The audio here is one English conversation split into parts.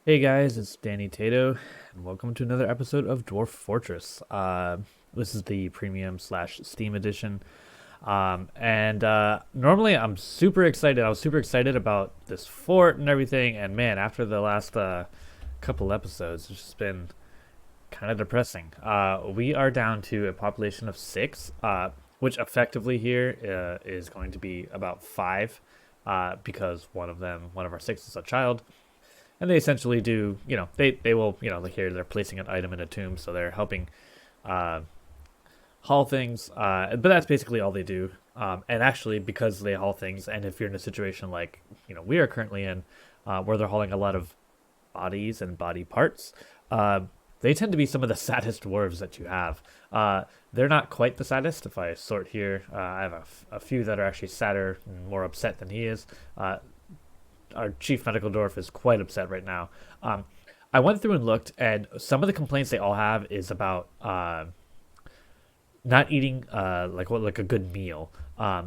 Hey guys, it's Danny Tato, and welcome to another episode of Dwarf Fortress. This is the premium slash Steam edition. And normally I'm super excited. I was super excited about this fort and everything, and man, after the last couple episodes, it's just been kind of depressing. We are down to a population of six, which effectively here is going to be about five, because one of our six is a child, and they essentially do, they will, like here they're placing an item in a tomb, so they're helping uh, haul things, but that's basically all they do. And actually, because they haul things, and if you're in a situation like we are currently in, where they're hauling a lot of bodies and body parts, uh, they tend to be some of the saddest dwarves that you have. They're not quite the saddest. If I sort here, I have a few that are actually sadder and more upset than he is. Our chief medical dwarf is quite upset right now. I went through and looked, and some of the complaints they all have is about not eating like a good meal.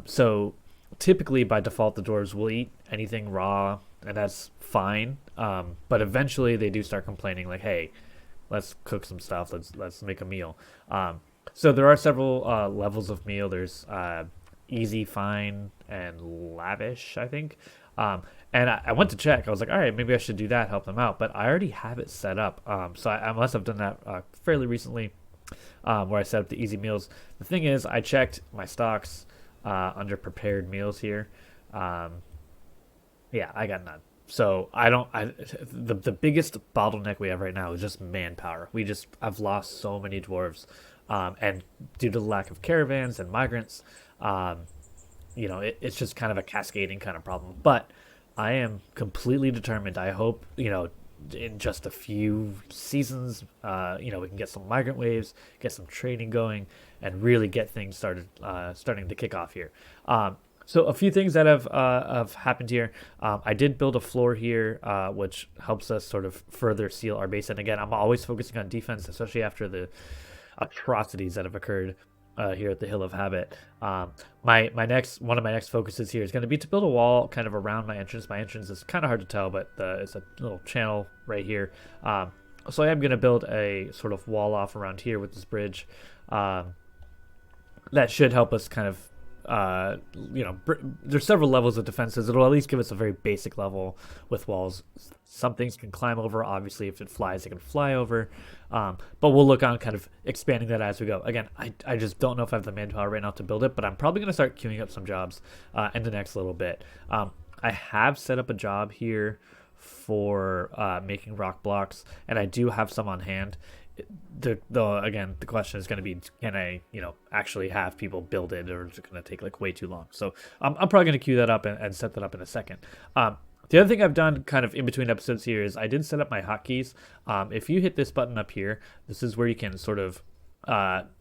So typically by default the dwarves will eat anything raw, and that's fine. But eventually they do start complaining like, hey, let's cook some stuff. Let's make a meal. So there are several levels of meal. There's easy, fine, and lavish, I think. And I went to check. I was like, all right, maybe I should do that, help them out. But I already have it set up. So I must have done that fairly recently, where I set up the easy meals. The thing is, I checked my stocks under prepared meals here. Um, yeah, I got none. So I don't. The biggest bottleneck we have right now is just manpower. I've lost so many dwarves, and due to the lack of caravans and migrants, um, it's just kind of a cascading kind of problem. But I am completely determined. I hope, in just a few seasons, we can get some migrant waves, get some trading going, and really get things starting to kick off here. So a few things that have happened here. I did build a floor here, which helps us sort of further seal our base. And again, I'm always focusing on defense, especially after the atrocities that have occurred here at the Hill of Habit. My next one of my next focuses here is going to be to build a wall kind of around my entrance. My entrance is kind of hard to tell, but it's a little channel right here. So I am going to build a sort of wall off around here with this bridge. That should help us kind of there's several levels of defenses. It'll at least give us a very basic level with walls. Some things can climb over. Obviously, if it flies, it can fly over. But we'll look on kind of expanding that as we go. Again, I just don't know if I have the manpower right now to build it, but I'm probably going to start queuing up some jobs in the next little bit. I have set up a job here for making rock blocks, and I do have some on hand. The question is going to be, can I actually have people build it, or is it going to take like way too long? So I'm probably going to queue that up and set that up in a second. The other thing I've done kind of in between episodes here is I did set up my hotkeys. If you hit this button up here, this is where you can sort of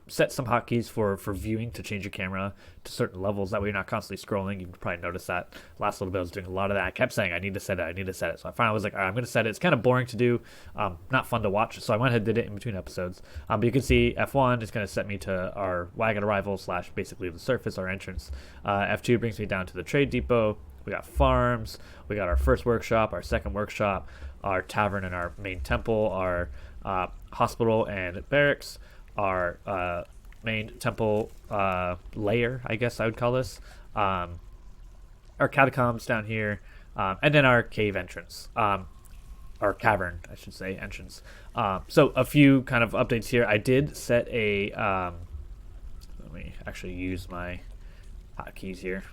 set some hotkeys for viewing, to change your camera to certain levels. That way you're not constantly scrolling. You probably noticed that last little bit I was doing a lot of that. I kept saying I need to set it, I need to set it. So I finally was like, all right, I'm going to set it. It's kind of boring to do, not fun to watch. So I went ahead and did it in between episodes. But you can see F1 is going to set me to our wagon arrival slash basically the surface, our entrance. F2 brings me down to the trade depot. We got farms. We got our first workshop, our second workshop, our tavern and our main temple, our hospital and barracks, our main temple layer, I guess I would call this, our catacombs down here, and then our cave entrance, our cavern, I should say, entrance. So a few kind of updates here. I did set a, let me actually use my hotkeys here.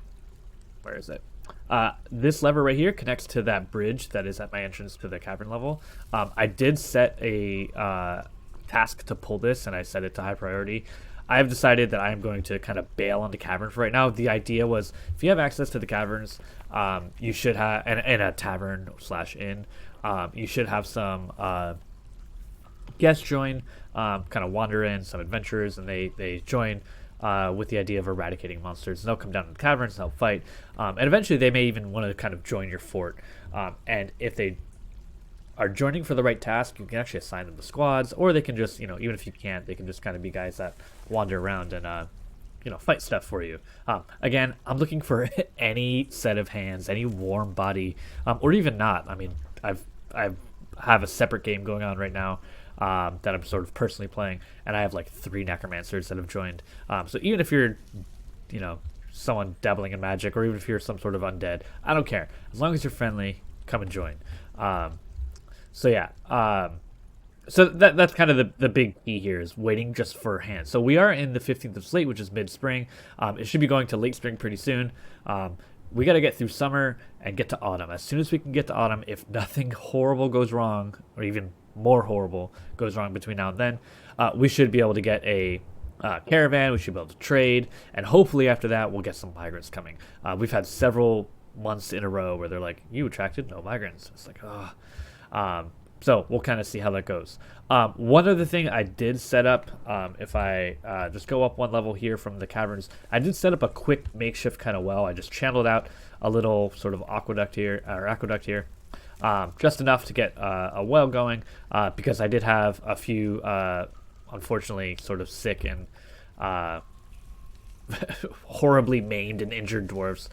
Where is it? This lever right here connects to that bridge that is at my entrance to the cavern level. I did set a task to pull this, and I set it to high priority. I have decided that I am going to kind of bail on the cavern for right now. The idea was, if you have access to the caverns, you should have, and a tavern slash inn, you should have some guests join, kind of wander in, some adventurers, and they join with the idea of eradicating monsters. And they'll come down to the caverns and help fight. And eventually they may even want to kind of join your fort. And if they are joining for the right task, you can actually assign them to squads, or they can just, even if you can't, they can just kind of be guys that wander around and, fight stuff for you. Again, I'm looking for any set of hands, any warm body, or even not. I mean, I've have a separate game going on right now that I'm sort of personally playing, and I have like 3 necromancers that have joined. So even if you're, you know, someone dabbling in magic, or even if you're some sort of undead, I don't care. As long as you're friendly, come and join. So yeah. So that's kind of the big key here, is waiting just for hands. So we are in the 15th of Slate, which is mid-spring. It should be going to late spring pretty soon. We got to get through summer and get to autumn. As soon as we can get to autumn, if nothing horrible goes wrong, or even more horrible goes wrong between now and then, we should be able to get a caravan. We should be able to trade, and hopefully after that we'll get some migrants coming. We've had several months in a row where they're like, you attracted no migrants. It's like, so we'll kind of see how that goes. One other thing I did set up, if I just go up 1 level here from the caverns, I did set up a quick makeshift kind of well. I just channeled out a little sort of aqueduct here, just enough to get a well going, because I did have a few, unfortunately, sort of sick and horribly maimed and injured dwarves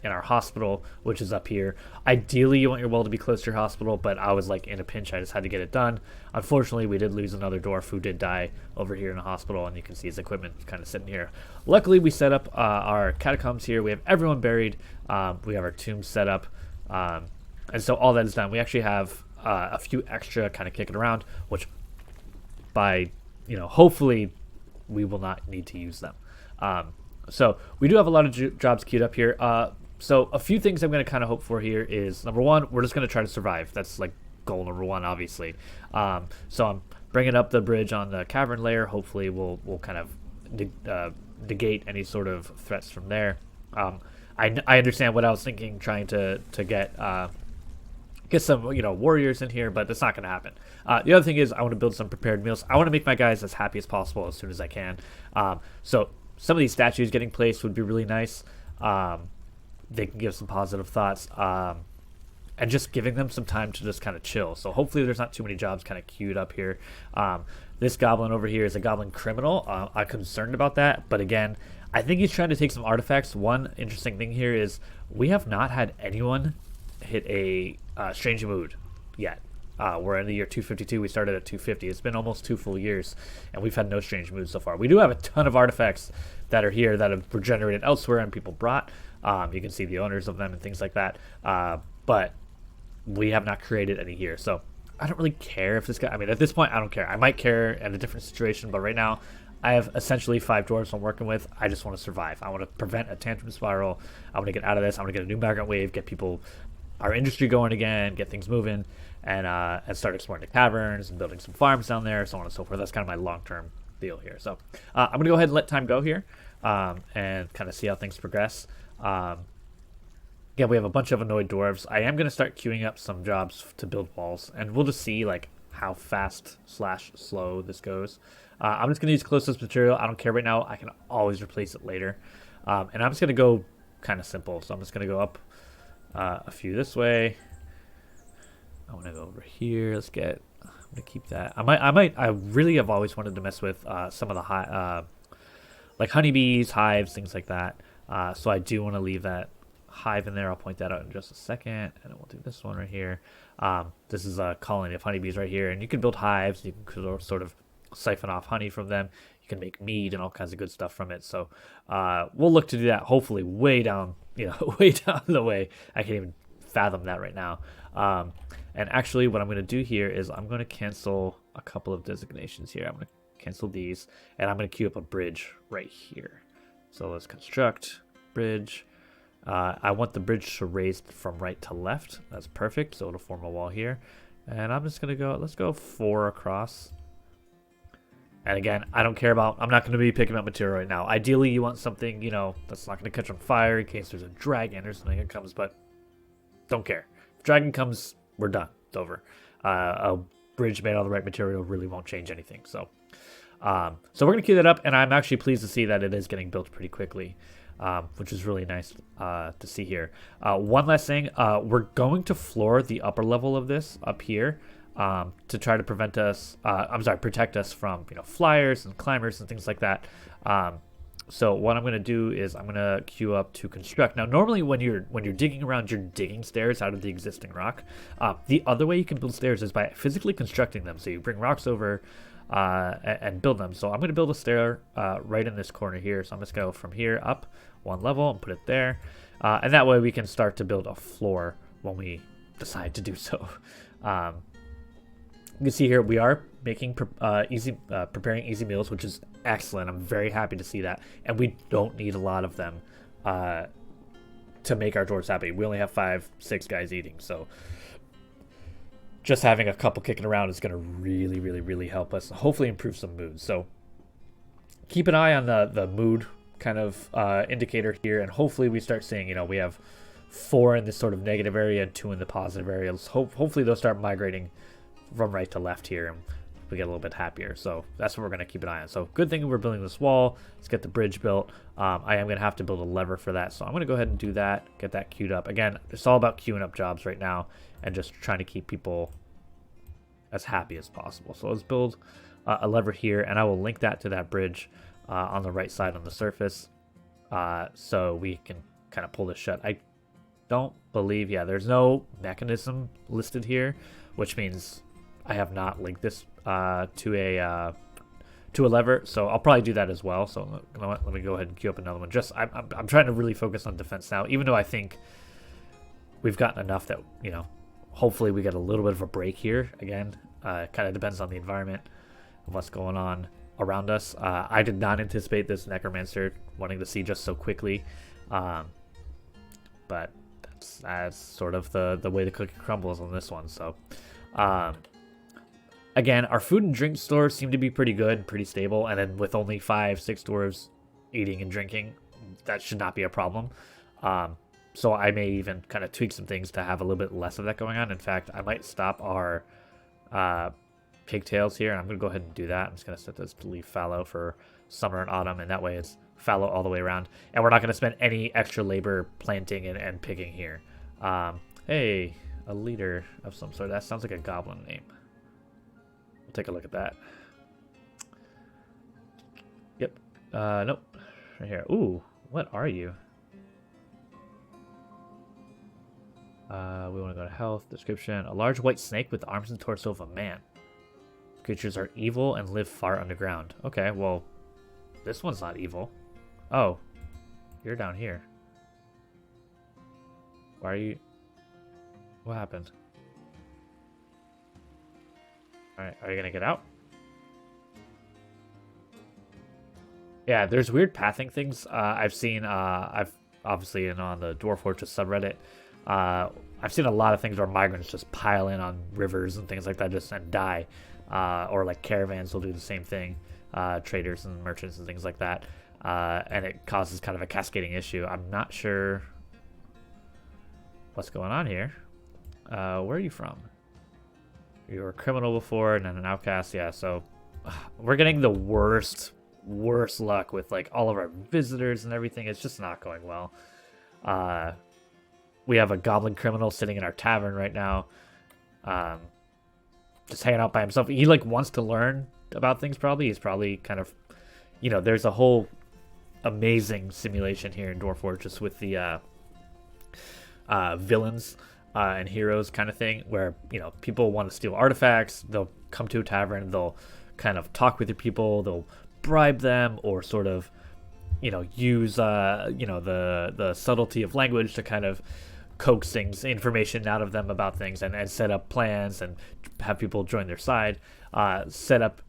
in our hospital, which is up here. Ideally, you want your well to be close to your hospital, but I was like in a pinch. I just had to get it done. Unfortunately, we did lose another dwarf who did die over here in the hospital, and you can see his equipment kind of sitting here. Luckily, we set up our catacombs here. We have everyone buried. We have our tombs set up, and so all that is done. We actually have a few extra kind of kicking around, which by, hopefully we will not need to use them. So we do have a lot of jobs queued up here. So a few things I'm going to kind of hope for here is, number one, we're just going to try to survive. That's like goal number one, obviously. So I'm bringing up the bridge on the cavern layer. Hopefully we'll kind of negate any sort of threats from there. I understand what I was thinking, trying to get some warriors in here, but that's not going to happen. The other thing is I want to build some prepared meals. I want to make my guys as happy as possible as soon as I can. So some of these statues getting placed would be really nice. They can give some positive thoughts, and just giving them some time to just kind of chill. So hopefully there's not too many jobs kind of queued up here. This goblin over here is a goblin criminal. I'm concerned about that, but again, I think he's trying to take some artifacts. One interesting thing here is we have not had anyone hit a strange mood yet. We're in the year 252. We started at 250. It's been almost 2 full years, and we've had no strange moods so far. We do have a ton of artifacts that are here that were generated elsewhere and people brought. You can see the owners of them and things like that. But we have not created any here. So I don't really care if this guy... I mean, at this point, I don't care. I might care in a different situation, but right now I have essentially 5 dwarves I'm working with. I just want to survive. I want to prevent a tantrum spiral. I want to get out of this. I want to get a new migrant wave, get people... our industry going again, get things moving, and start exploring the caverns and building some farms down there, so on and so forth. That's kind of my long-term deal here. So I'm going to go ahead and let time go here, and kind of see how things progress. Yeah, we have a bunch of annoyed dwarves. I am going to start queuing up some jobs to build walls, and we'll just see like how fast/slow this goes. I'm just going to use closest material. I don't care right now. I can always replace it later. And I'm just going to go kind of simple. So I'm just going to go up a few this way. I want to go over here. I'm gonna keep that. I really have always wanted to mess with some of the like honeybees, hives, things like that. So I do want to leave that hive in there. I'll point that out in just a second, and then we'll do this one right here. This is a colony of honeybees right here, and you can build hives. You can sort of siphon off honey from them. You can make mead and all kinds of good stuff from it. So we'll look to do that. Hopefully, way down, way down the way. I can't even fathom that right now. And actually, what I'm going to do here is I'm going to cancel a couple of designations here. I'm going to cancel these, and I'm going to queue up a bridge right here. So let's construct bridge. I want the bridge to raise from right to left. That's perfect. So it'll form a wall here. And I'm just going to let's go 4 across. And again, I don't care about, I'm not going to be picking up material right now. Ideally, you want something, that's not going to catch on fire in case there's a dragon or something that comes, but don't care. If dragon comes, we're done. It's over. A bridge made out of the right material really won't change anything. So we're going to queue that up, and I'm actually pleased to see that it is getting built pretty quickly, which is really nice to see here. One last thing, we're going to floor the upper level of this up here. To try to protect us from flyers and climbers and things like that. So what I'm gonna do is I'm gonna queue up to construct. Now, normally when you're digging around, you're digging stairs out of the existing rock. The other way you can build stairs is by physically constructing them. So you bring rocks over and build them. So I'm gonna build a stair right in this corner here. So I'm just gonna go from here up one level and put it there, and that way we can start to build a floor when we decide to do so. You can see here we are making preparing easy meals, which is excellent. I'm very happy to see that, and we don't need a lot of them to make our dwarves happy. We only have 5-6 guys eating, so just having a couple kicking around is going to really, really, really help us. Hopefully, improve some mood. So keep an eye on the mood kind of indicator here, and hopefully we start seeing, we have 4 in this sort of negative area and 2 in the positive area. Hopefully they'll start migrating from right to left here, and we get a little bit happier. So that's what we're going to keep an eye on. So good thing we're building this wall. Let's get the bridge built. I am going to have to build a lever for that, so I'm going to go ahead and do that, get that queued up. Again, it's all about queuing up jobs right now and just trying to keep people as happy as possible. So let's build a lever here, and I will link that to that bridge on the right side on the surface, so we can kind of pull this shut. I don't believe, yeah, there's no mechanism listed here, which means I have not linked this to a lever, so I'll probably do that as well. So let me go ahead and queue up another one. I'm trying to really focus on defense now, even though I think we've gotten enough that, hopefully we get a little bit of a break here. Again, kind of depends on the environment of what's going on around us. I did not anticipate this necromancer wanting to siege us so quickly, but that's sort of the way the cookie crumbles on this one. So again, our food and drink stores seem to be pretty good, pretty stable, and then with only 5-6 dwarves eating and drinking, that should not be a problem. So I may even kind of tweak some things to have a little bit less of that going on. In fact, I might stop our pigtails here, and I'm going to go ahead and do that. I'm just going to set this to leave fallow for summer and autumn, and that way it's fallow all the way around. And we're not going to spend any extra labor planting and picking here. Hey, a leader of some sort. That sounds like a goblin name. We'll take a look at that. Yep. Nope. Right here. Ooh, what are you? We want to go to health, description. A large white snake with the arms and torso of a man. Creatures are evil and live far underground. Okay, well, this one's not evil. Oh, you're down here. Why are you... What happened? Alright, are you gonna get out? Yeah, there's weird pathing things I've seen. I've obviously on the Dwarf Fortress subreddit. I've seen a lot of things where migrants just pile in on rivers and things like that just and die. Or like caravans will do the same thing. Traders and merchants and things like that. And it causes kind of a cascading issue. I'm not sure what's going on here. Where are you from? You were a criminal before and then an outcast. Yeah, so we're getting the worst luck with like all of our visitors and everything. It's just not going well. We have a goblin criminal sitting in our tavern right now. Just hanging out by himself. He like wants to learn about things probably. He's probably kind of, there's a whole amazing simulation here in Dwarf Fortress with the villains and heroes kind of thing where, people want to steal artifacts. They'll come to a tavern. They'll kind of talk with your people. They'll bribe them or sort of, use, the subtlety of language to kind of coax information out of them about things and set up plans and have people join their side, set up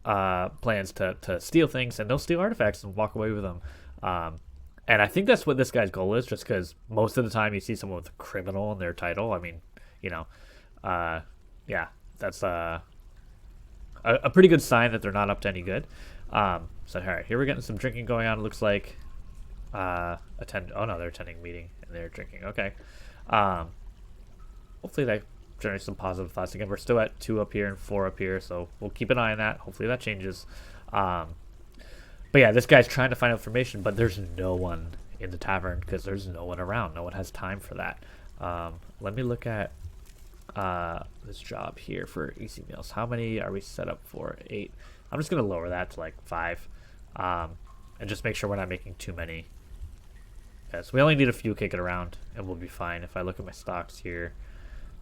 plans to steal things, and they'll steal artifacts and walk away with them. And I think that's what this guy's goal is, just because most of the time you see someone with a criminal in their title. I mean, yeah, that's a pretty good sign that they're not up to any good. So all right, here we're getting some drinking going on. It looks like oh no, they're attending a meeting and they're drinking. Okay. Hopefully that generates some positive thoughts. Again, we're still at 2 up here and 4 up here, so we'll keep an eye on that. Hopefully that changes. But yeah, this guy's trying to find information, but there's no one in the tavern because there's no one around. No one has time for that. Let me look at this job here for easy meals. How many are we set up for? 8. I'm just going to lower that to like 5. and just make sure we're not making too many. Yeah, so we only need a few kicking around, and we'll be fine. If I look at my stocks here,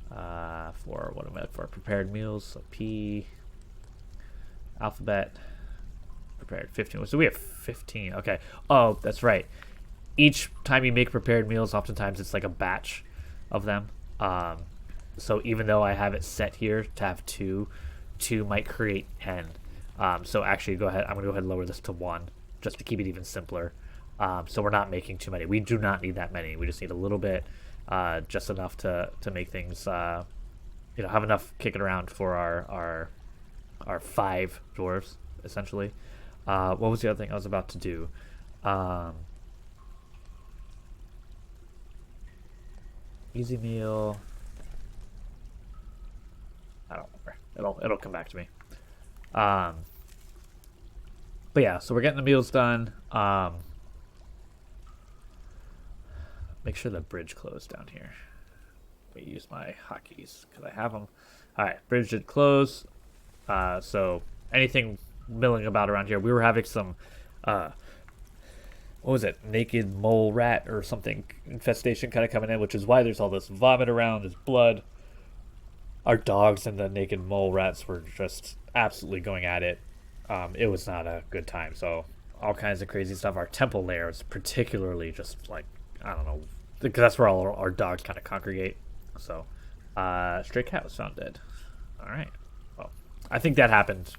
for what am I for? Prepared meals, so P, alphabet, prepared 15. So we have 15. Okay. Oh, that's right. Each time you make prepared meals, oftentimes it's like a batch of them. So even though I have it set here to have two might create 10. So actually, go ahead. I'm gonna go ahead and lower this to 1, just to keep it even simpler. So we're not making too many. We do not need that many. We just need a little bit, just enough to make things, have enough kicking around for our 5 dwarves essentially. What was the other thing I was about to do? Easy meal. I don't remember. It'll come back to me. But yeah, so we're getting the meals done. Make sure the bridge closed down here. Let me use my hotkeys because I have them. All right, bridge did close. So anything milling about around here, we were having some, what was it, naked mole rat or something infestation kind of coming in, which is why there's all this vomit around, there's blood. Our dogs and the naked mole rats were just absolutely going at it. It was not a good time. So all kinds of crazy stuff. Our temple lair is particularly just like, I don't know, because that's where all our dogs kind of congregate. So, stray cat was found dead. All right. Well, I think that happened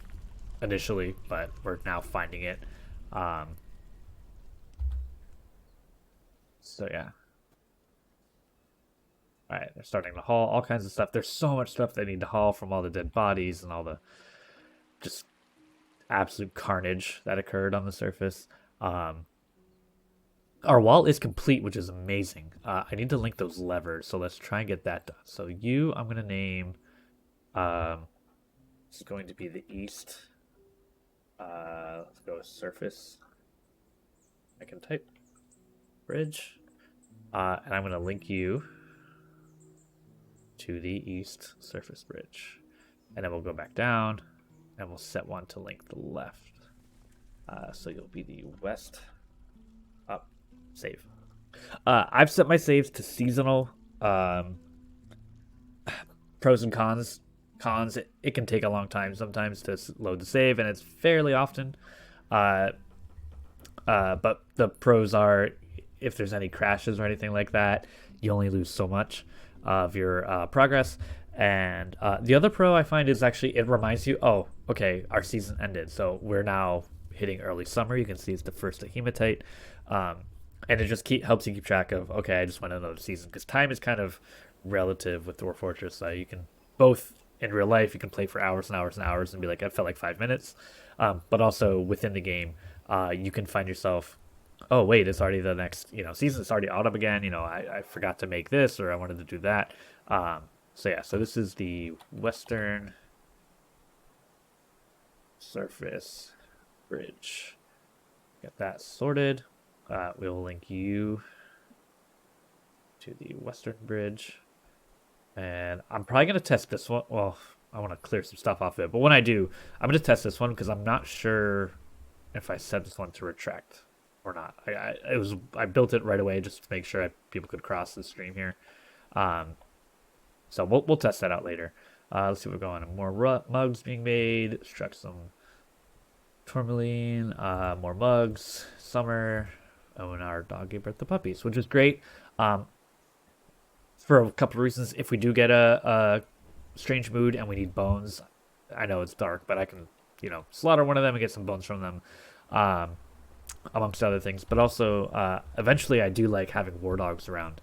initially, but we're now finding it. So yeah. All right, they're starting to haul all kinds of stuff. There's so much stuff they need to haul from all the dead bodies and all the just absolute carnage that occurred on the surface. Our wall is complete, which is amazing. I need to link those levers, so let's try and get that done. So I'm going to name, it's going to be the east. Let's go with surface. I can type bridge. And I'm going to link you to the east surface bridge. And then we'll go back down, and we'll set one to link the left. So you'll be the west. Up. Save. I've set my saves to seasonal. Pros and cons. Cons, it can take a long time sometimes to load the save, and it's fairly often. But the pros are, if there's any crashes or anything like that, you only lose so much of your progress. And the other pro I find is actually it reminds you, oh, okay, our season ended, so we're now hitting early summer. You can see it's the first of hematite. And it just helps you keep track of, okay, I just went another season, because time is kind of relative with Dwarf Fortress. So you can both in real life, you can play for hours and hours and hours and be like, I felt like 5 minutes. But also within the game, you can find yourself, oh wait, it's already the next season. It's already autumn again. I forgot to make this, or I wanted to do that. So yeah, so this is the western surface bridge. Get that sorted. We'll link you to the western bridge. And I'm probably going to test this one. Well, I want to clear some stuff off it. But when I do, I'm going to test this one because I'm not sure if I set this one to retract or not. I built it right away just to make sure people could cross the stream here. So we'll test that out later. Let's see what we're going. More mugs being made. Extract some tourmaline. More mugs. Summer. Oh, and our dog gave birth to puppies, which is great. For a couple of reasons. If we do get a strange mood and we need bones, I know it's dark, but I can, slaughter one of them and get some bones from them, amongst other things. But also, eventually I do like having war dogs around,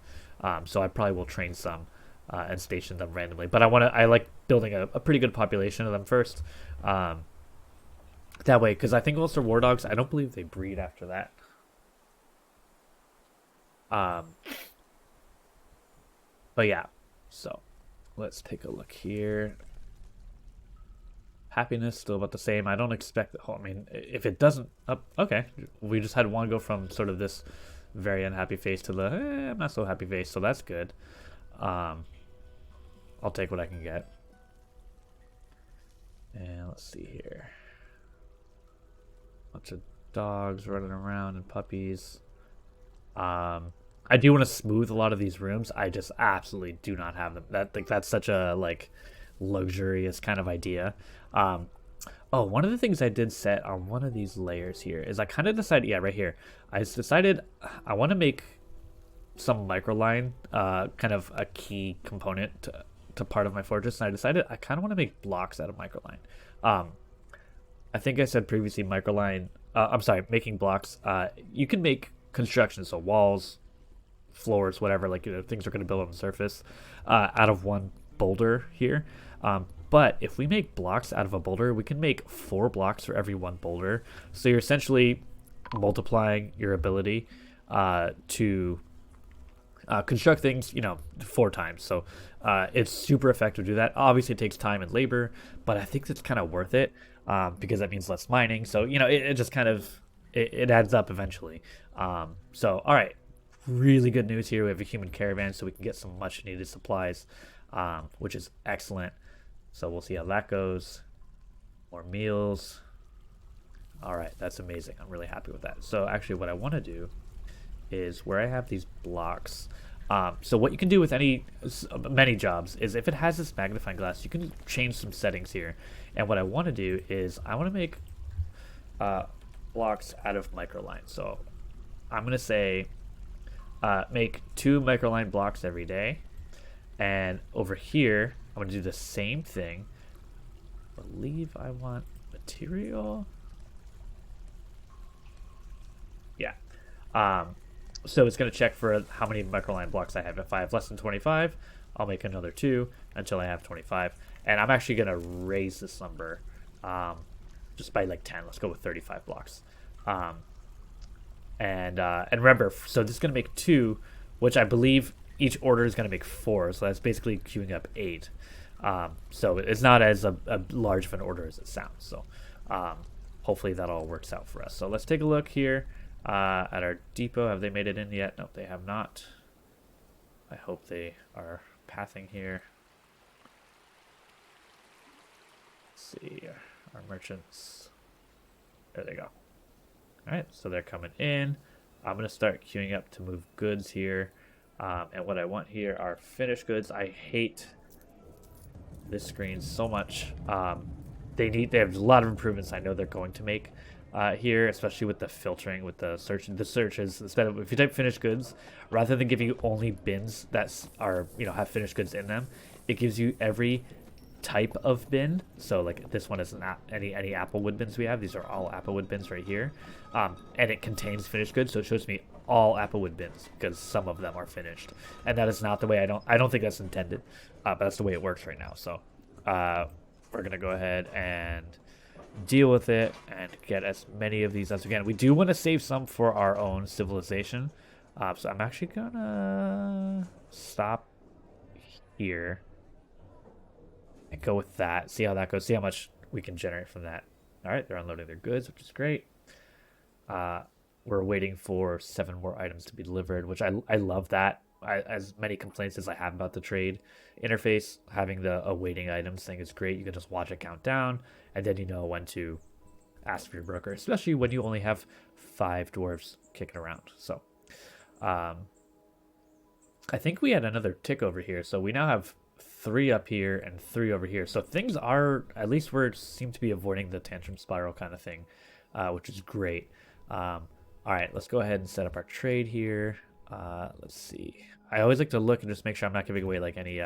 so I probably will train some and station them randomly. But I like building a pretty good population of them first. That way, because I think most are war dogs, I don't believe they breed after that. But yeah, so let's take a look here. Happiness still about the same. I don't expect. I mean, if it doesn't, okay, we just had one go from sort of this very unhappy face to the I'm not so happy face, so that's good. I'll take what I can get. And let's see here. Bunch of dogs running around and puppies. I do want to smooth a lot of these rooms. I just absolutely do not have them. That's such a like luxurious kind of idea. Um, oh, one of the things I did set on one of these layers here is I kind of decided, yeah, right here. I decided I want to make some microline kind of a key component to part of my fortress, and I decided I kind of want to make blocks out of microline. Um, I think I said previously microline. I'm sorry, making blocks. You can make construction, so walls, floors, whatever, like things are going to build on the surface out of one boulder here. But if we make blocks out of a boulder, we can make 4 blocks for every one boulder. So you're essentially multiplying your ability to construct things, 4 times. So it's super effective to do that. Obviously, it takes time and labor, but I think it's kind of worth it because that means less mining. So it just kind of it adds up eventually. So all right, really good news here. We have a human caravan, so we can get some much needed supplies, which is excellent. So we'll see how that goes. More meals. All right, that's amazing. I'm really happy with that. So actually what I want to do is where I have these blocks. So what you can do with many jobs is if it has this magnifying glass, you can change some settings here. And what I want to do is I want to make blocks out of microline. So I'm going to say make 2 microline blocks every day. And over here, I'm going to do the same thing. I believe I want material. Yeah. So it's going to check for how many microline blocks I have. If I have less than 25, I'll make another 2 until I have 25. And I'm actually going to raise this number just by like 10. Let's go with 35 blocks. And remember, so this is going to make 2, which I believe each order is going to make 4. So that's basically queuing up 8. So it's not as a large of an order as it sounds. So hopefully that all works out for us. So let's take a look here at our depot. Have they made it in yet? No, they have not. I hope they are pathing here. Let's see, our merchants. There they go. All right, so they're coming in. I'm going to start queuing up to move goods here. And what I want here are finished goods. I hate this screen so much. They have a lot of improvements I know they're going to make here, especially with the filtering, with the search. The searches, instead of if you type finished goods, rather than giving you only bins that are have finished goods in them, it gives you every type of bin. So like this one isn't any applewood bins we have. These are all applewood bins right here, and it contains finished goods. So it shows me all applewood bins because some of them are finished, and that is not the way. I don't think that's intended, but that's the way it works right now. So we're gonna go ahead and deal with it and get as many of these as we can. We do want to save some for our own civilization, so I'm actually gonna stop here and go with that. See how that goes. See how much we can generate from that. All right, they're unloading their goods, which is great. We're waiting for 7 more items to be delivered, which I love that. As many complaints as I have about the trade interface, having the awaiting items thing is great. You can just watch it count down, and then you know when to ask for your broker, especially when you only have 5 dwarves kicking around. So I think we had another tick over here, so we now have 3 up here and 3 over here. So things are, at least seem to be avoiding the tantrum spiral kind of thing, which is great. All right, let's go ahead and set up our trade here. Let's see. I always like to look and just make sure I'm not giving away like any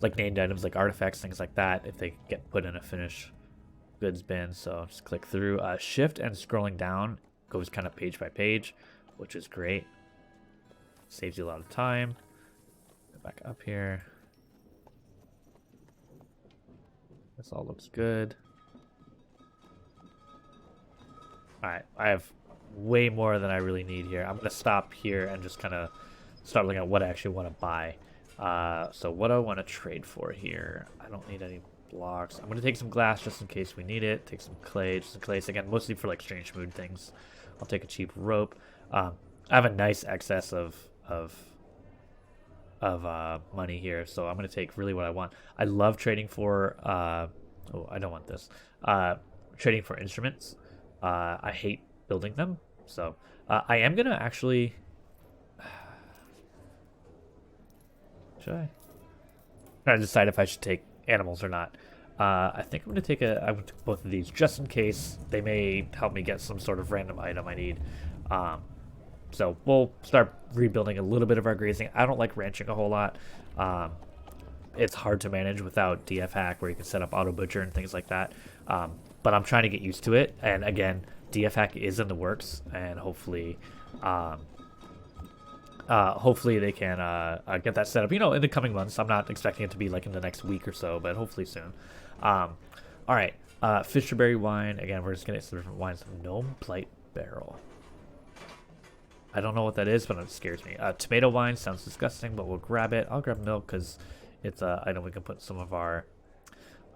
like named items like artifacts, things like that, if they get put in a finished goods bin. So just click through. Shift and scrolling down goes kind of page by page, which is great. Saves you a lot of time. Go back up here. This all looks good. Alright, I have way more than I really need here. I'm going to stop here and just kind of start looking at what I actually want to buy. So what do I want to trade for here? I don't need any blocks. I'm going to take some glass just in case we need it. Take some clay, just in case. Again, mostly for like strange mood things. I'll take a cheap rope. I have a nice excess of money here, so I'm going to take really what I want. I love trading for oh, I don't want this. Trading for instruments. I hate building them. So I am gonna actually. Should I? Trying to decide if I should take animals or not. I think I'm gonna take I would take both of these just in case they may help me get some sort of random item I need. Um, so we'll start rebuilding a little bit of our grazing. I don't like ranching a whole lot. Um, it's hard to manage without DF hack where you can set up auto butcher and things like that. But I'm trying to get used to it. And again, DF hack is in the works, and hopefully, hopefully they can get that set up. You know, in the coming months. I'm not expecting it to be like in the next week or so, but hopefully soon. All right, Fisherberry wine. Again, we're just gonna get some different wines. Gnome Blight Barrel. I don't know what that is, but it scares me. Tomato wine sounds disgusting, but we'll grab it. I'll grab milk because it's an item we can put some of our,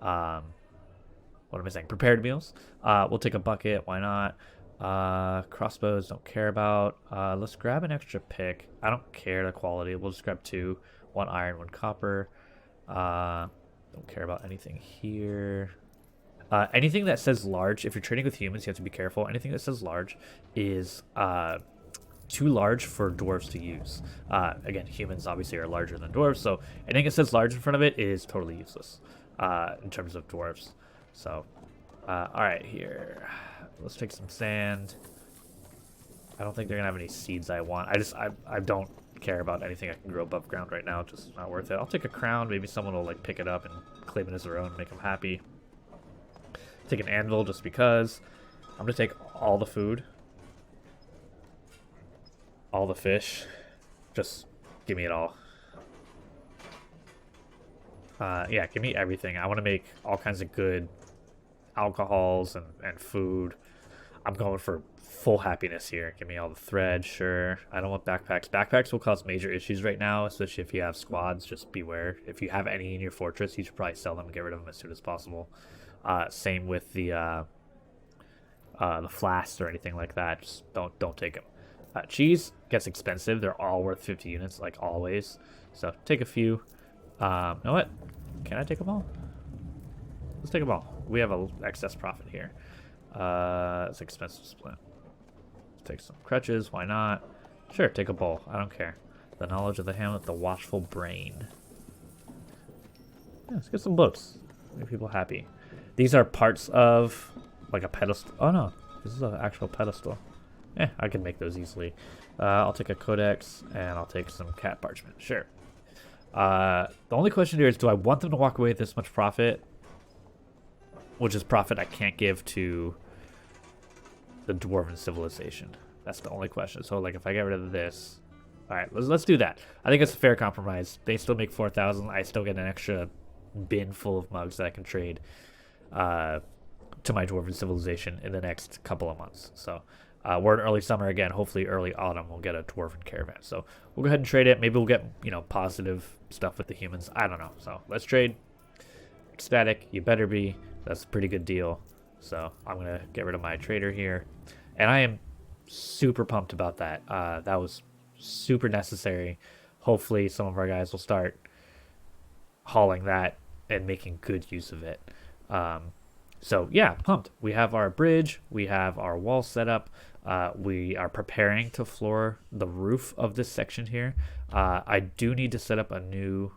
what am I saying? Prepared meals. We'll take a bucket. Why not? Crossbows, don't care about. Let's grab an extra pick. I don't care the quality. We'll just grab 2. 1 iron, 1 copper. Don't care about anything here. Anything that says large, if you're trading with humans, you have to be careful. Anything that says large is too large for dwarves to use. Again, humans obviously are larger than dwarves, so anything that says large in front of it is totally useless in terms of dwarves. So, all right, here. Let's take some sand. I don't think they're gonna have any seeds I want. I don't care about anything I can grow above ground right now. Just not worth it. I'll take a crown. Maybe someone will like pick it up and claim it as their own and make them happy. Take an anvil just because. I'm gonna take all the food. All the fish. Just give me it all. Yeah, give me everything. I want to make all kinds of good alcohols and food. I'm going for full happiness here. Give me all the thread, sure. I don't want backpacks. Backpacks will cause major issues right now, especially if you have squads. Just beware. If you have any in your fortress, you should probably sell them and get rid of them as soon as possible. Same with the flasks or anything like that. Just don't take them. Cheese gets expensive. They're all worth 50 units, like always. So take a few. You know what? Can I take them all? Let's take them all. We have an excess profit here. It's expensive split. Let's take some crutches. Why not? Sure, take a bowl. I don't care. The knowledge of the hamlet, the watchful brain. Yeah, let's get some books. Make people happy. These are parts of like a pedestal. Oh no, this is an actual pedestal. I can make those easily. I'll take a codex and I'll take some cat parchment. Sure. The only question here is, do I want them to walk away with this much profit? Which is profit I can't give to the dwarven civilization. That's the only question. So like if I get rid of this, all right, let's do that. I think it's a fair compromise. They still make 4,000. I still get an extra bin full of mugs that I can trade to my dwarven civilization in the next couple of months. So we're in early summer again. Hopefully early autumn we'll get a dwarven caravan. So we'll go ahead and trade it. Maybe we'll get, you know, positive stuff with the humans. I don't know. So let's trade. Ecstatic, you better be. That's a pretty good deal. So I'm going to get rid of my trader here. And I am super pumped about that. That was super necessary. Hopefully some of our guys will start hauling that and making good use of it. So yeah, pumped. We have our bridge. We have our wall set up. We are preparing to floor the roof of this section here. I do need to set up a new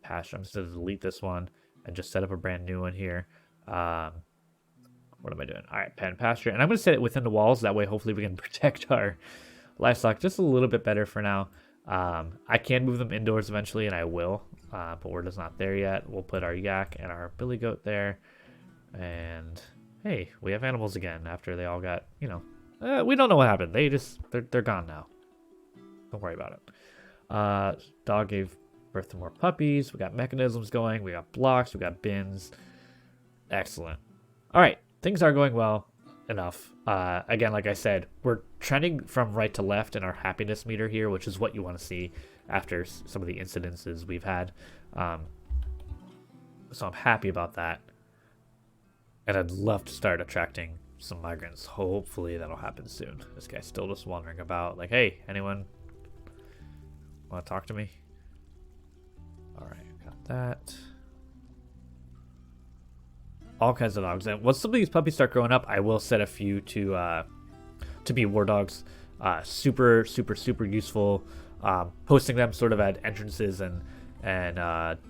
pasture. I'm just going to delete this one and just set up a brand new one here. What am I doing? All right, pen pasture. And I'm going to set it within the walls. That way, hopefully, we can protect our livestock just a little bit better for now. I can move them indoors eventually, and I will. But we're just not there yet. We'll put our yak and our billy goat there. And, hey, we have animals again after they all got, you know. We don't know what happened. They're gone now. Don't worry about it. Dog gave birth to more puppies. We got mechanisms going. We got blocks. We got bins. Excellent. All right. Things are going well enough. Again, like I said, we're trending from right to left in our happiness meter here, which is what you want to see after some of the incidences we've had. So I'm happy about that. And I'd love to start attracting some migrants. Hopefully that'll happen soon. This guy's still just wandering about like, hey, anyone want to talk to me? All right, got that. all kinds of dogs. And once some of these puppies start growing up, I will set a few to be war dogs. Super, super, super useful. Posting them sort of at entrances and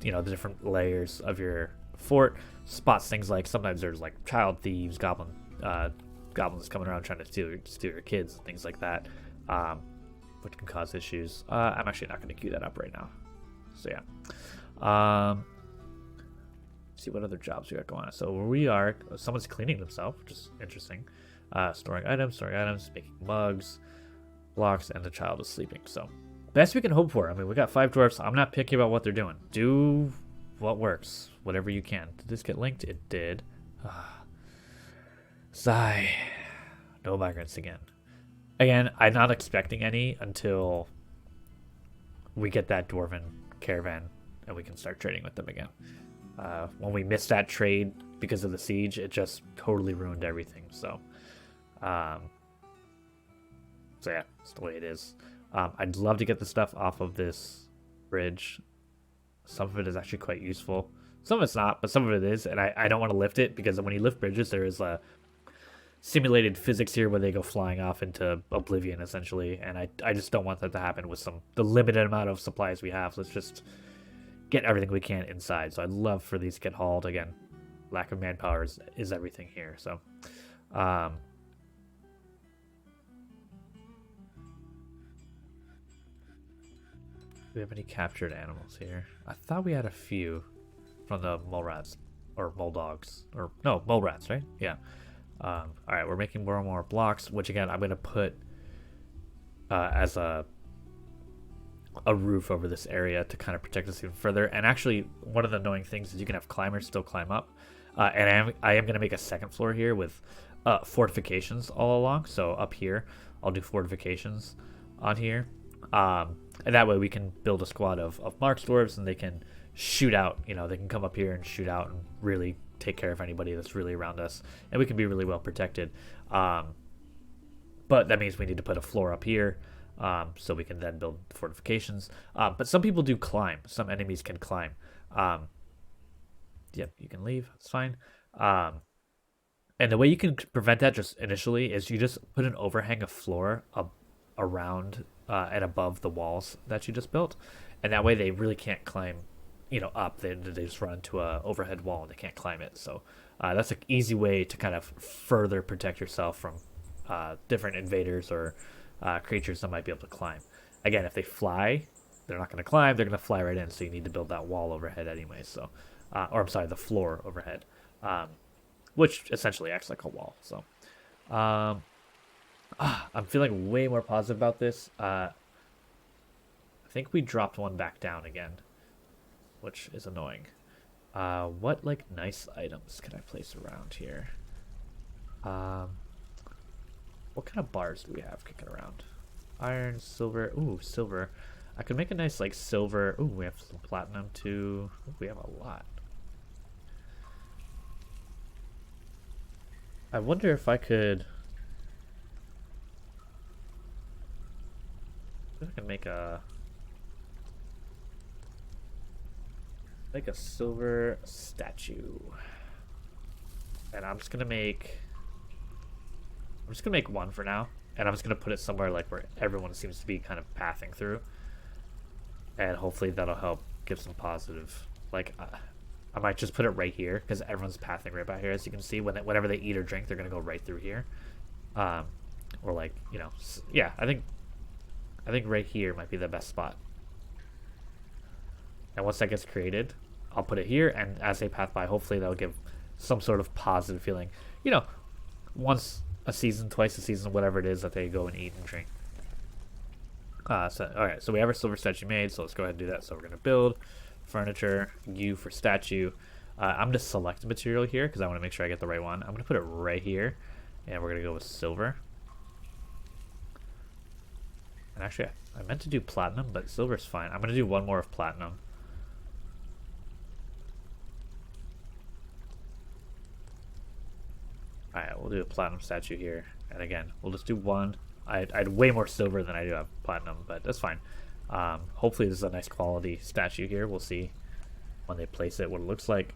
you know, the different layers of your fort spots things like sometimes there's like child thieves, goblins coming around trying to steal your kids, and things like that, which can cause issues. I'm actually not going to queue that up right now. So yeah. See what other jobs we got going on. So where we are, someone's cleaning themselves, which is interesting. Storing items, making mugs, blocks, and the child is sleeping. So best we can hope for. I mean, we got 5 dwarfs. I'm not picky about what they're doing. Do what works, whatever you can. Did this get linked? It did. Sigh. No migrants again. Again, I'm not expecting any until we get that dwarven caravan and we can start trading with them again. When we missed that trade because of the siege, it just totally ruined everything. So yeah, that's the way it is. I'd love to get the stuff off of this bridge. Some of it is actually quite useful. Some of it's not, but some of it is, and I don't want to lift it because when you lift bridges, there is a simulated physics here where they go flying off into oblivion, essentially, and I just don't want that to happen with the limited amount of supplies we have. Let's just get everything we can inside. So I'd love for these to get hauled. Again, lack of manpower is everything here. So do we have any captured animals here? I thought we had a few from the mole rats or mole dogs, or no, mole rats, right? Yeah. All right, we're making more and more blocks, which again I'm going to put as a roof over this area to kind of protect us even further. And actually, one of the annoying things is you can have climbers still climb up, and I am going to make a second floor here with fortifications all along. So up here, I'll do fortifications on here. And that way we can build a squad of marks dwarves, and they can shoot out, you know, they can come up here and shoot out and really take care of anybody that's really around us, and we can be really well protected. But that means we need to put a floor up here, so we can then build fortifications. But some people do climb. Some enemies can climb. Yep, you can leave. It's fine. And the way you can prevent that just initially is you just put an overhang of floor around and above the walls that you just built, and that way they really can't climb, you know, up. They just run into a overhead wall and they can't climb it. So that's an easy way to kind of further protect yourself from different invaders or creatures that might be able to climb. Again, if they fly, they're not going to climb. They're going to fly right in. So you need to build that wall overhead anyway. So, or I'm sorry, the floor overhead, which essentially acts like a wall. So. I'm feeling way more positive about this. I think we dropped one back down again, which is annoying. What like nice items can I place around here? What kind of bars do we have kicking around? Iron, silver. Ooh, silver. I could make a nice like silver. Ooh, we have some platinum too. Ooh, we have a lot. I wonder if I could. I can make a silver statue, and I'm just gonna make one for now, and I'm just gonna put it somewhere like where everyone seems to be kind of pathing through, and hopefully that'll help give some positive. Like I might just put it right here because everyone's pathing right by here, as you can see. Whenever they eat or drink, they're gonna go right through here, or like, you know, yeah. I think right here might be the best spot. And once that gets created, I'll put it here, and as they pass by, hopefully that'll give some sort of positive feeling. You know, once a season, twice a season, whatever it is that they go and eat and drink. Alright, so we have our silver statue made, so let's go ahead and do that. So we're going to build furniture, U for statue. I'm going to select material here because I want to make sure I get the right one. I'm going to put it right here, and we're going to go with silver. And actually, I meant to do platinum, but silver's fine. I'm going to do one more of platinum. Alright, we'll do a platinum statue here. And again, we'll just do one. I had way more silver than I do have platinum, but that's fine. Hopefully this is a nice quality statue here. We'll see when they place it what it looks like.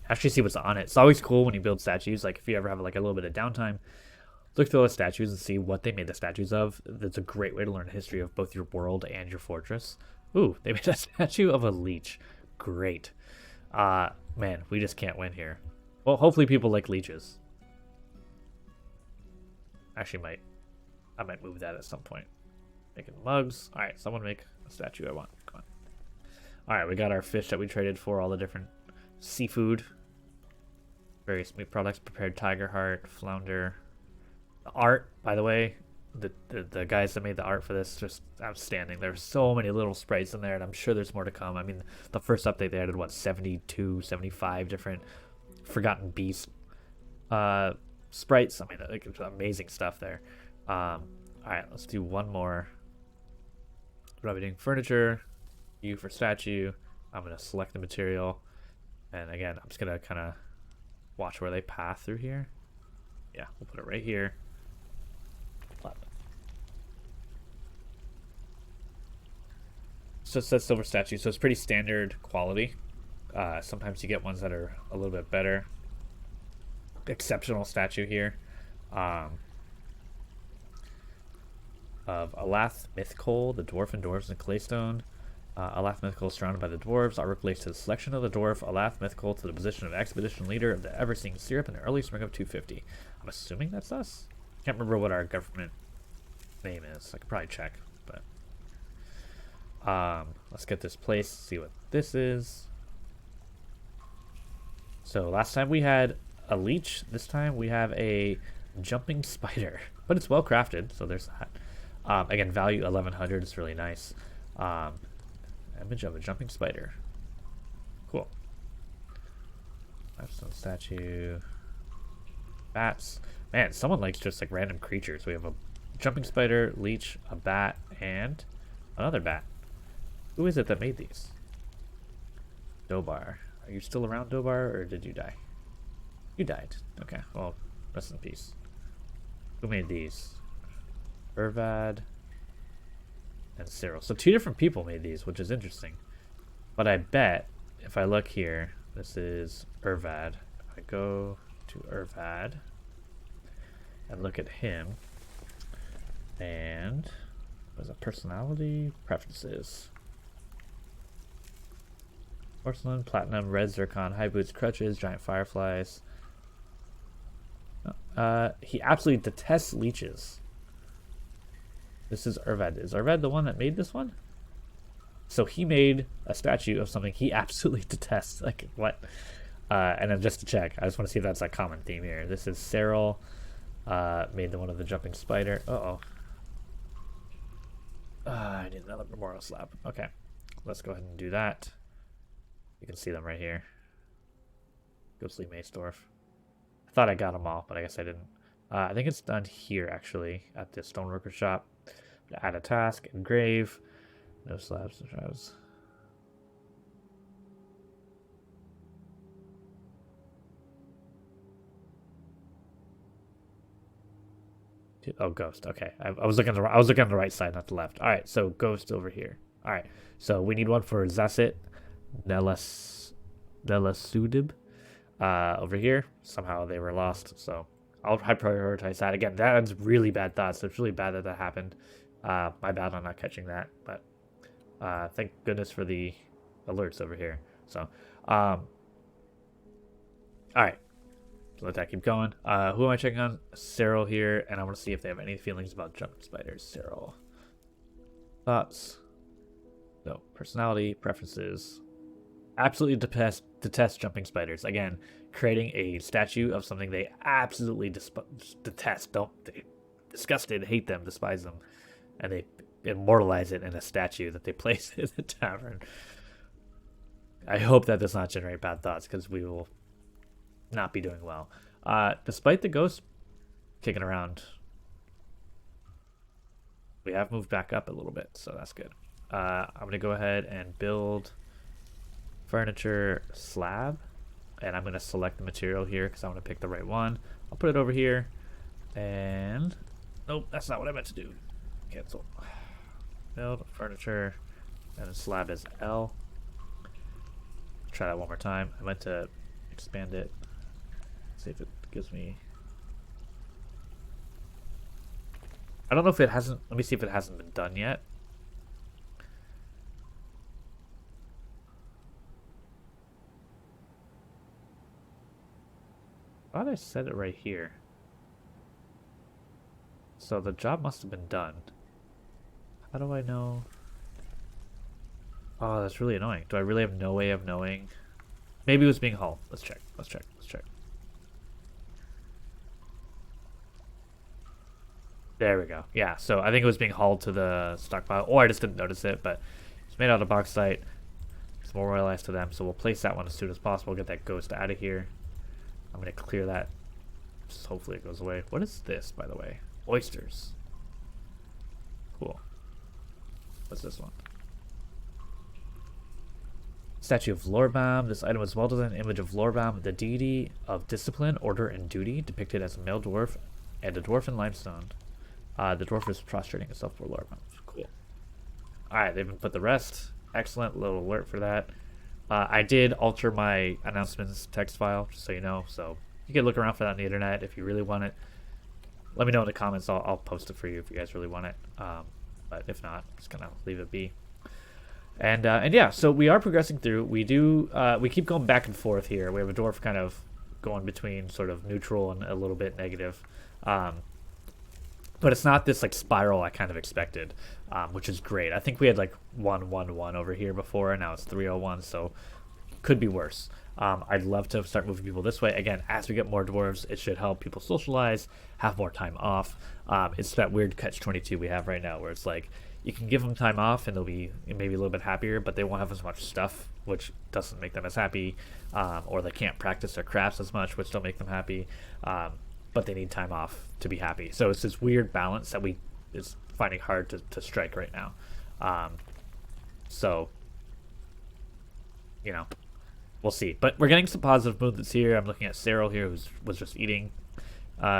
actually see what's on it. It's always cool when you build statues. Like if you ever have like a little bit of downtime, look through the statues and see what they made the statues of. That's a great way to learn the history of both your world and your fortress. Ooh, they made a statue of a leech. Great. Man, we just can't win here. Well, hopefully people like leeches. Actually, I might move that at some point. Making mugs. All right, someone make a statue I want. Come on. All right, we got our fish that we traded for, all the different seafood. Various meat products, prepared tiger heart, flounder. The art, by the way, the guys that made the art for this, just outstanding. There's so many little sprites in there, and I'm sure there's more to come. I mean, the first update they added, what, 72, 75 different Forgotten Beast sprites. I mean, like, amazing stuff there. All right, let's do one more. What are we doing? Furniture, U for statue. I'm going to select the material. And again, I'm just going to kind of watch where they pass through here. Yeah, we'll put it right here. So it says silver statue, so it's pretty standard quality. Sometimes you get ones that are a little bit better. Exceptional statue here. Of Alath Mythcol, the dwarf and dwarves in claystone. Alath Mythcol is surrounded by the dwarves. Artwork relates to the selection of the dwarf Alath Mythcol to the position of expedition leader of the ever-seeing syrup in the early spring of 250. I'm assuming that's us. Can't remember what our government name is. I could probably check, but let's get this place, see what this is. So last time we had a leech. This time we have a jumping spider, but it's well crafted, so there's that. Again, value 1100 is really nice. Image of a jumping spider. Cool. Limestone statue. Bats. Man, someone likes just like random creatures. We have a jumping spider, leech, a bat, and another bat. Who is it that made these? Dobar. Are you still around, Dobar, or did you die? You died. Okay, well, rest in peace. Who made these? Urvad and Cyril. So 2 different people made these, which is interesting. But I bet if I look here, this is Urvad. If I go to Urvad and look at him, and what is it? Personality, preferences. Porcelain, platinum, red zircon, high boots, crutches, giant fireflies. He absolutely detests leeches. This is Urvad. Is Urvad the one that made this one? So he made a statue of something he absolutely detests. Like, what? And then just to check, I just want to see if that's a common theme here. This is Cyril. Made the one of the jumping spider. Uh-oh. I need another memorial slab. Okay. Let's go ahead and do that. You can see them right here. Ghostly Mace Dwarf. I thought I got them all, but I guess I didn't. I think it's done here, actually, at the stoneworker shop. Add a task, engrave. No slabs, no shrouds. Oh, ghost. Okay, I was looking I was looking on the right side, not the left. All right, so ghost over here. All right, so we need one for Zassit, Nelasudib, over here. Somehow they were lost, so I'll high prioritize that. Again, that's really bad thoughts. It's really bad that that happened. My bad on not catching that, but thank goodness for the alerts over here. So, all right. So let that keep going. Who am I checking on? Cyril here, and I want to see if they have any feelings about jumping spiders. Cyril. Thoughts? No. Personality, preferences. Absolutely detest jumping spiders. Again, creating a statue of something they absolutely detest. They disgusted, hate them, despise them, and they immortalize it in a statue that they place in the tavern. I hope that does not generate bad thoughts, because we will not be doing well. Despite the ghost kicking around, we have moved back up a little bit, so that's good. I'm going to go ahead and build furniture slab, and I'm going to select the material here because I want to pick the right one. I'll put it over here, and nope, that's not what I meant to do. Cancel. Build furniture, and the slab is L. Try that one more time. I meant to expand it. See if it gives me. I don't know if it hasn't. Let me see if it hasn't been done yet. I thought I said it right here. So the job must have been done. How do I know? Oh, that's really annoying. Do I really have no way of knowing? Maybe it was being hauled. Let's check. Let's check. Let's check. There we go. Yeah, so I think it was being hauled to the stockpile, or I just didn't notice it, but it's made out of bauxite. It's memorialized to them, so we'll place that one as soon as possible, get that ghost out of here. I'm going to clear that. Just hopefully it goes away. What is this, by the way? Oysters. Cool. What's this one? Statue of Lorbaum. This item was a well-designed image of Lorbaum, the deity of discipline, order, and duty, depicted as a male dwarf and a dwarf in limestone. The dwarf is prostrating itself for Lorbaum. Cool. Alright, they've been put the rest. Excellent. Little alert for that. I did alter my announcements text file, just so you know, so you can look around for that on the internet if you really want it. Let me know in the comments. I'll post it for you if you guys really want it. But if not, I'm just gonna leave it be. And yeah, so we are progressing through. We keep going back and forth here. We have a dwarf kind of going between sort of neutral and a little bit negative. But it's not this like spiral I kind of expected, which is great. I think we had like 1-1-1 over here before, and now it's 3-0-1, so could be worse. I'd love to start moving people this way. Again, as we get more dwarves, it should help people socialize, have more time off. It's that weird catch-22 we have right now where it's like you can give them time off and they'll be maybe a little bit happier, but they won't have as much stuff, which doesn't make them as happy, or they can't practice their crafts as much, which don't make them happy. But they need time off to be happy. So it's this weird balance that is finding hard to strike right now. So, you know, we'll see. But we're getting some positive movements here. I'm looking at Cyril here, who was just eating.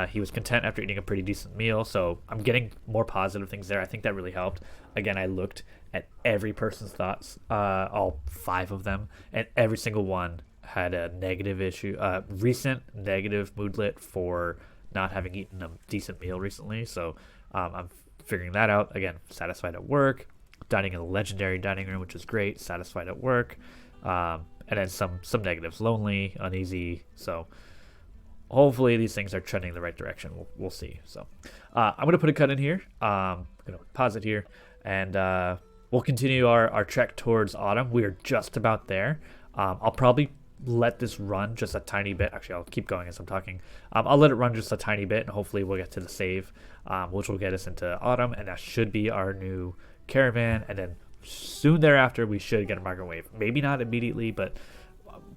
He was content after eating a pretty decent meal. So I'm getting more positive things there. I think that really helped. Again, I looked at every person's thoughts, all 5 of them, and every single one had a negative issue, recent negative moodlet for not having eaten a decent meal recently. So I'm figuring that out. Again, satisfied at work, dining in a legendary dining room, which is great. Satisfied at work, and then some negatives: lonely, uneasy. So hopefully these things are trending in the right direction. We'll see. So I'm gonna put a cut in here. I'm gonna pause it here, and we'll continue our trek towards autumn. We are just about there. I'll probably let this run just a tiny bit. Actually, I'll keep going as I'm talking. I'll let it run just a tiny bit, and hopefully we'll get to the save, which will get us into autumn, and that should be our new caravan. And then soon thereafter, we should get a market wave. Maybe not immediately, but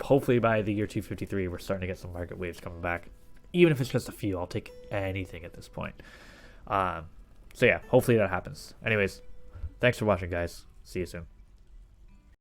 hopefully by the year 253, we're starting to get some market waves coming back. Even if it's just a few, I'll take anything at this point. So yeah, hopefully that happens. Anyways, thanks for watching, guys. See you soon.